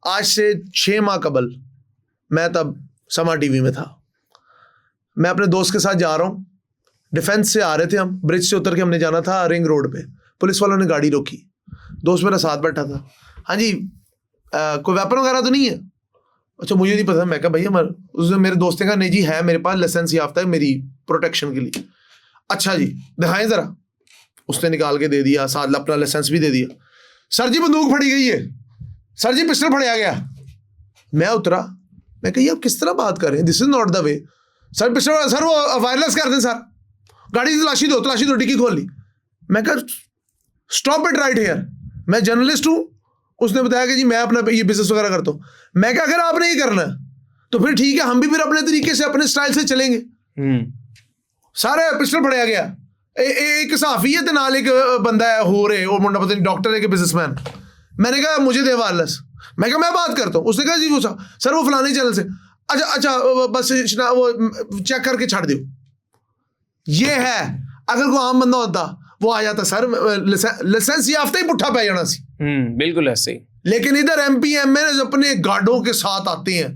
आज से 6 माह कबल, मैं तब समा टीवी में था, मैं अपने दोस्त के साथ जा रहा हूँ, डिफेंस से आ रहे थे हम, ब्रिज से उतर के हमने जाना था रिंग रोड पे, पुलिस वालों ने गाड़ी रोकी, दोस्त मेरा साथ बैठा था, हाँ जी कोई वेपन वगैरह तो नहीं है? अच्छा मुझे नहीं पता। मैं कहा भैया उसने, मेरे दोस्त ने कहा नहीं जी है मेरे पास, लाइसेंस याफ्ता है मेरी प्रोटेक्शन के लिए। अच्छा जी दिखाएं जरा। उसने निकाल के दे दिया, साथ अपना लाइसेंस भी दे दिया। सर जी बंदूक फड़ी गई है, सर जी पिस्टल फड़ाया गया। मैं उतरा, मैं कही आप किस तरह बात कर रहे हैं, this is not the way. Sir pistol, sir वो वायरलेस कर दें सर, गाड़ी की तलाशी दो, डिक्की खोल ली। मैं कहा स्टॉप इट राइट हियर, मैं जर्नलिस्ट हूं। उसने बताया कि जी मैं अपना ये बिजनेस वगैरह करता हूं। मैं कहा अगर आपने ये करना तो फिर ठीक है, हम भी फिर अपने तरीके से अपने स्टाइल से चलेंगे। सारे पिस्टल फड़ाया गया। एक सहाफी है, नाल एक बंदा है हो रहे, वो मुंडा पता नहीं डॉक्टर है कि बिजनेसमैन। मैंने कहा मुझे दे वायरलेस। मैं कहा मैं बात करता हूँ। उसने कहा जी वो सर वो फलाने चैनल से। अच्छा बस वो चेक करके छाड़ दो। ये है, अगर कोई आम बंदा होता वो आ जाता सर लाइसेंस याफ्ता ही पुट्ठा पै जाना सी। बिल्कुल ऐसे ही। लेकिन इधर एमपी एमएलए अपने गार्डों के साथ आते हैं,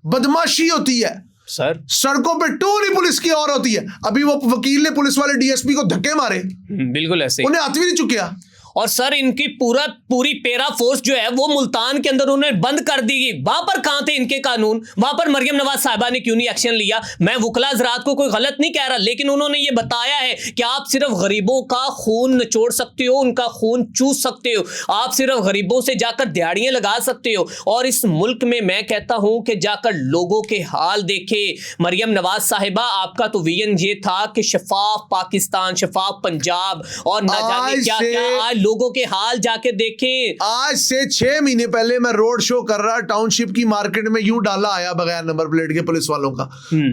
बदमाशी होती है सर, सड़कों पे टोली पुलिस की और होती है। अभी वो वकील ने पुलिस वाले डीएसपी को धक्के मारे, बिल्कुल ऐसे, उन्हें हाथ भी नहीं चुकिया। और सर इनकी पूरी पेरा फोर्स जो है वो मुल्तान के अंदर उन्होंने बंद कर दी। वहां पर कहां थे इनके कानून? वहां पर मरियम नवाज साहिबा ने क्यों नहीं एक्शन लिया? मैं वकला हज़रात को कोई गलत नहीं कह रहा, लेकिन उन्होंने ये बताया है कि आप सिर्फ गरीबों का खून निचोड़ सकते हो, उनका खून चूस सकते हो, आप सिर्फ गरीबों से जाकर दिहाड़ियां लगा सकते हो। और इस मुल्क में मैं कहता हूं कि जाकर लोगों के हाल देखे। मरियम नवाज साहिबा, आपका तो विजन ये था कि शफाफ पाकिस्तान, शफाफ पंजाब, और ना जाने क्या क्या, आज लोगों के हाल जाके देखें। आज से 6 महीने पहले मैं रोड शो कर रहा, टाउनशिप की मार्केट में यूं डाला आया बगैर नंबर प्लेट के पुलिस वालों का।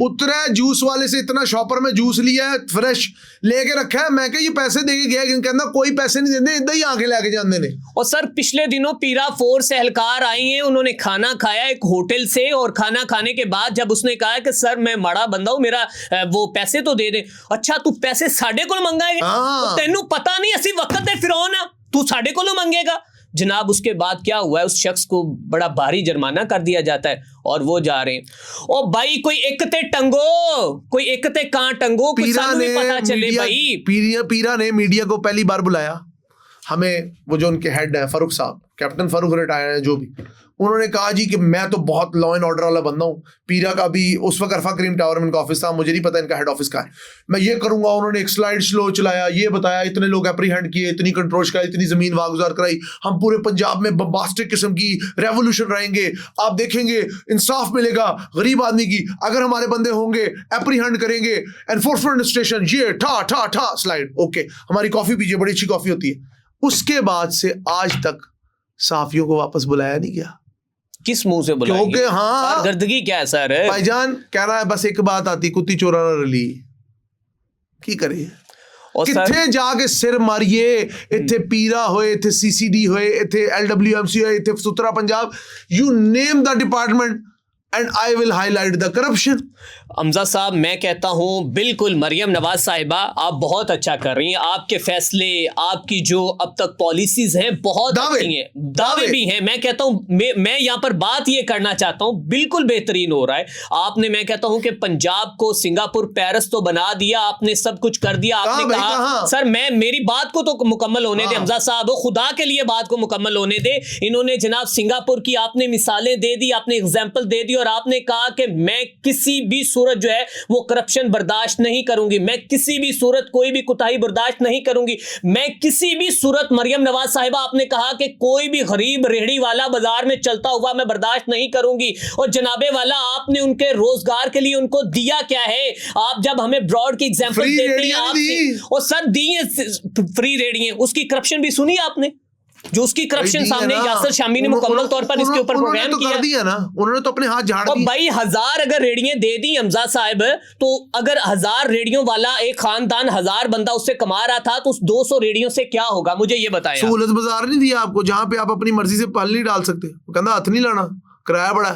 उतरा जूस वाले से इतना शॉपर में जूस लिया है, फ्रेश लेके रखा है। मैं कहा ये पैसे देके गया, कहना कोई पैसे नहीं देते, इधर ही आके लेके जाते ने। और सर पिछले दिनों पीरा फोर्स एहलकार आई हैं, उन्होंने खाना खाया एक होटल से, और खाना खाने के बाद जब उसने कहा कि सर मैं माड़ा बंदा हूं, मेरा वो पैसे तो दे दे। अच्छा तू पैसे साढ़े को मंगाएगा? तो तेनू पता नहीं असी वक्त दे फिरौन है, तू साढ़े को मंगेगा? जनाब उसके बाद क्या हुआ है, उस शख्स को बड़ा भारी जुर्माना कर दिया जाता है और वो जा रहे हैं। ओ भाई कोई एक ते टंगो, कोई एक ते कहां टंगो, कुछ सानू भी पता चले भाई। पीरा ने मीडिया को पहली बार बुलाया हमें, वो जो उनके हेड है फारूक साहब, कैप्टन फारूक रिटायर्ड है जो भी, उन्होंने कहा जी कि मैं तो बहुत लॉ एंड ऑर्डर वाला बंदा हूँ। पीरा का भी उस वक्त अरफा करीम टावर में इनका ऑफिस था, मुझे नहीं पता इनका हेड ऑफिस का है, मैं ये करूंगा। उन्होंने एक स्लाइड स्लो चलाया, ये बताया इतने लोग एप्रीहेंड किए, इतनी कंट्रोल कराई, इतनी जमीन वागुजार कराई, हम पूरे पंजाब में बम्बास्टिक किस्म की रेवोल्यूशन रहेंगे, आप देखेंगे इंसाफ मिलेगा गरीब आदमी की, अगर हमारे बंदे होंगे एप्रीहेंड करेंगे, एनफोर्समेंट स्टेशन, ये ठा ठा ठा स्लाइड। ओके, हमारी कॉफी पीजिए, बड़ी अच्छी कॉफी होती है। उसके बाद से आज तक सहाफियों को वापस बुलाया नहीं गया। किस मुंह से बुलाएंगे? क्योंकि हाँ गर्दगी क्या है सर? भाईजान कह रहा है बस एक बात आती, कुत्ती चोरा ना रली की करे, किथे जाके सिर मारिए। इथे पीरा होए, इथे सीसीडी होए, इथे LWMC होए, इथे सुतरा Punjab, you name the department and I will highlight the corruption. Hamza sahab मैं कहता हूं बिल्कुल मरियम नवाज साहिबा आप बहुत अच्छा कर रही हैं, आपके फैसले, आपकी जो अब तक पॉलिसीज हैं बहुत अच्छी हैं, दावे भी हैं। मैं कहता हूं मैं यहां पर बात ये करना चाहता हूं, बिल्कुल बेहतरीन हो रहा है आपने। मैं कहता हूं कि पंजाब को सिंगापुर पेरिस तो बना दिया आपने, सब कुछ कर दिया आपने। कहा सर मैं मेरी बात को तो मुकम्मल होने दे हमजा साहब, खुदा के लिए बात को मुकम्मल होने दे। इन्होंने जनाब सिंगापुर की आपने मिसालें दे दी, आपने एग्जाम्पल दे दी, और आपने कहा कि मैं किसी भी सूरत जो है वो करप्शन बर्दाश्त नहीं करूंगी, मैं किसी भी सूरत कोई भी कुताही बर्दाश्त नहीं करूंगी, मैं किसी भी सूरत मरियम नवाज साहिबा आपने कहा कि कोई भी गरीब रेहड़ी वाला बाजार में चलता हुआ मैं बर्दाश्त नहीं करूंगी। और जनाबे वाला आपने उनके रोजगार के लिए उनको दिया क्या है? आप जब हमें ब्रॉड की एग्जांपल देते हैं और सर दी फ्री रेहड़ियां, उसकी करप्शन भी सुनी आपने, जो उसकी करप्शन सामने यासर शामी ने मुकम्मल तौर पर इसके ऊपर प्रोग्राम किया ना, उन्होंने तो अपने हाथ झाड़ दिए। भाई 1000 अगर रेडियां दे दी हमजा साहब, तो अगर 1000 रेडियो वाला एक खानदान 1000 बंदा उससे कमा रहा था, तो उस 200 रेडियो से क्या होगा? मुझे ये बताएं। सहूलत बाजार नहीं दिया आपको, जहां पे आप अपनी मर्जी से पल नहीं डाल सकते, कहना हाथ नहीं लाना, किराया बड़ा।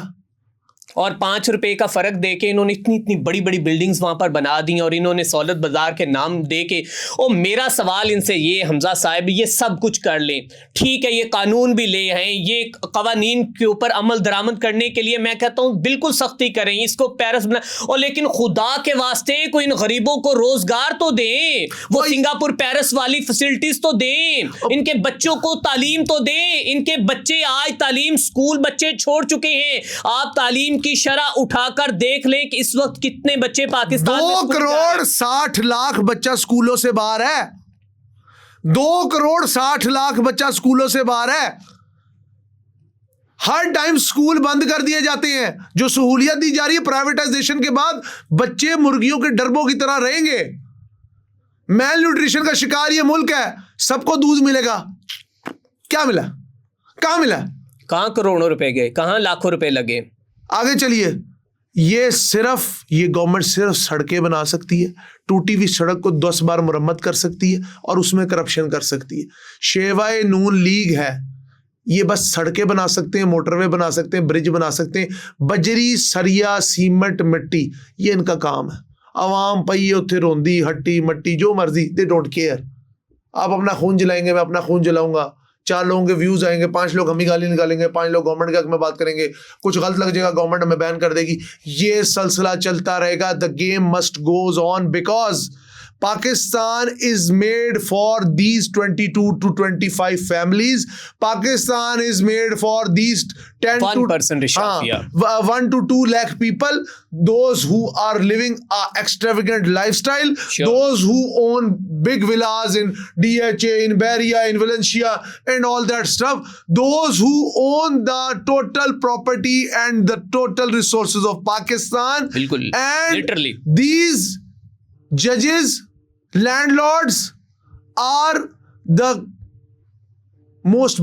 और 5 रुपए का फर्क देके इन्होंने इतनी इतनी बड़ी बड़ी बिल्डिंग्स वहां पर बना दी और इन्होंने सहूलत बाजार के नाम दे के। और मेरा सवाल इनसे ये हमजा साहब, ये सब कुछ कर लें, ठीक है, ये कानून भी ले हैं, ये कवानीन के ऊपर अमल दरामद करने के लिए मैं कहता हूँ बिल्कुल सख्ती करें, इसको पेरिस बना, और लेकिन खुदा के वास्ते कोई इन गरीबों को रोजगार तो दें, वो सिंगापुर पेरिस वाली फैसिलिटीज तो दें, इनके बच्चों को तालीम तो दें। इनके बच्चे आज तालीम, स्कूल बच्चे छोड़ चुके हैं। आप तालीम की शरह उठाकर देख लें कि इस वक्त कितने बच्चे पाकिस्तान में 2 करोड़ 60 लाख बच्चा स्कूलों से बाहर है। 2 करोड़ 60 लाख बच्चा स्कूलों से बाहर है। हर टाइम स्कूल बंद कर दिए जाते हैं। जो सहूलियत दी जा रही है प्राइवेटाइजेशन के बाद, बच्चे मुर्गियों के डरबों की तरह रहेंगे। मेल न्यूट्रिशन का शिकार ये मुल्क है। सबको दूध मिलेगा, क्या मिला? कहां मिला? कहां करोड़ों रुपए गए, कहां लाखों रुपए लगे? आगे चलिए। ये गवर्नमेंट सिर्फ सड़कें बना सकती है, टूटी हुई सड़क को 10 बार मुरम्मत कर सकती है और उसमें करप्शन कर सकती है। शेवाए नून लीग है, ये बस सड़कें बना सकते हैं, मोटरवे बना सकते हैं, ब्रिज बना सकते हैं। बजरी, सरिया, सीमेंट, मिट्टी, ये इनका काम है। आवाम पई उत्थे रोंदी, हट्टी मट्टी जो मर्जी, दे डोंट केयर। आप अपना खून जलाएंगे, मैं अपना खून जलाऊंगा, 4 लोगों के व्यूज आएंगे, 5 लोग हम ही गाली निकालेंगे, 5 लोग गवर्नमेंट के हक में बात करेंगे, कुछ गलत लग जाएगा गवर्नमेंट हमें बैन कर देगी। ये सिलसिला चलता रहेगा। The game must goes on because Pakistan is made for these 22 to 25 families. Pakistan is made for these 10 1% to 1 to 2 lakh people. Those who are living an extravagant lifestyle. Sure. Those who own big villas in DHA, in Beria, in Valencia, and all that stuff. Those who own the total property and the total resources of Pakistan. बिल्कुल, and literally. These judges, landlords are the most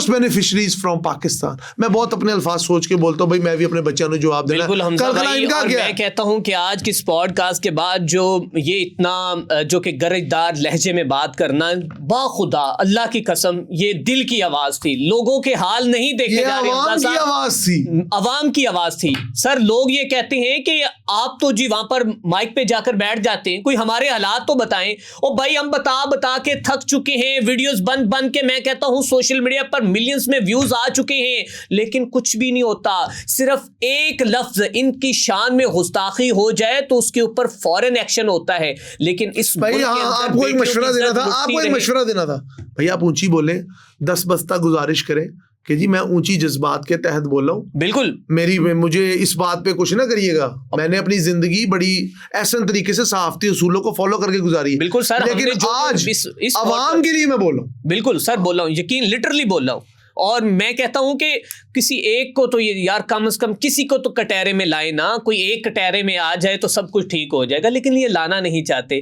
beneficiaries from Pakistan. मैं बहुत अपने अल्फाज सोच के बोलता हूँ भाई, मैं भी अपने बच्चों को जवाब देना। बिल्कुल हमजा भाई, इनका और क्या मैं कहता हूँ कि आज की इस पॉडकास्ट के बाद जो ये इतना जो कि गरजदार लहजे में बात करना, बाखुदा अल्लाह की कसम ये दिल की आवाज थी, लोगों के हाल नहीं देखे जा रहे। आवाम की आवाज थी, आवाम की आवाज थी। सर, लोग ये कहते हैं कि आप तो जी वहां पर माइक पे जाकर बैठ जाते हैं, कोई हमारे हालात तो बताएं। और भाई हम बता के थक चुके हैं, वीडियोस बन के मैं कहता हूं सोशल मीडिया पर मिलियंस में व्यूज आ चुके हैं, लेकिन कुछ भी नहीं होता। सिर्फ एक लफ्ज इनकी शान में गुस्ताखी हो जाए तो उसके ऊपर फौरन एक्शन होता है। लेकिन इस भाई आपको एक मशवरा देना था, भाई आप ऊंची बोले, 10 बस्ता गुजारिश करें कि जी मैं ऊंची जज्बात के तहत बोल रहा हूँ। बिल्कुल, मुझे इस बात पे कुछ ना करिएगा। मैंने अपनी जिंदगी बड़ी ऐसे तरीके से सहाफती उसूलों को फॉलो करके गुजारी है। बिल्कुल सर, लेकिन आज इस आवाम के लिए मैं बोल रहा हूँ। बिल्कुल सर, बोल रहा हूँ, यकीन लिटरली बोल रहा हूँ। और मैं कहता हूं कि किसी एक को तो ये यार कम से कम किसी को तो कटहरे में लाए ना, कोई एक कटहरे में आ जाए तो सब कुछ ठीक हो जाएगा, लेकिन ये लाना नहीं चाहते।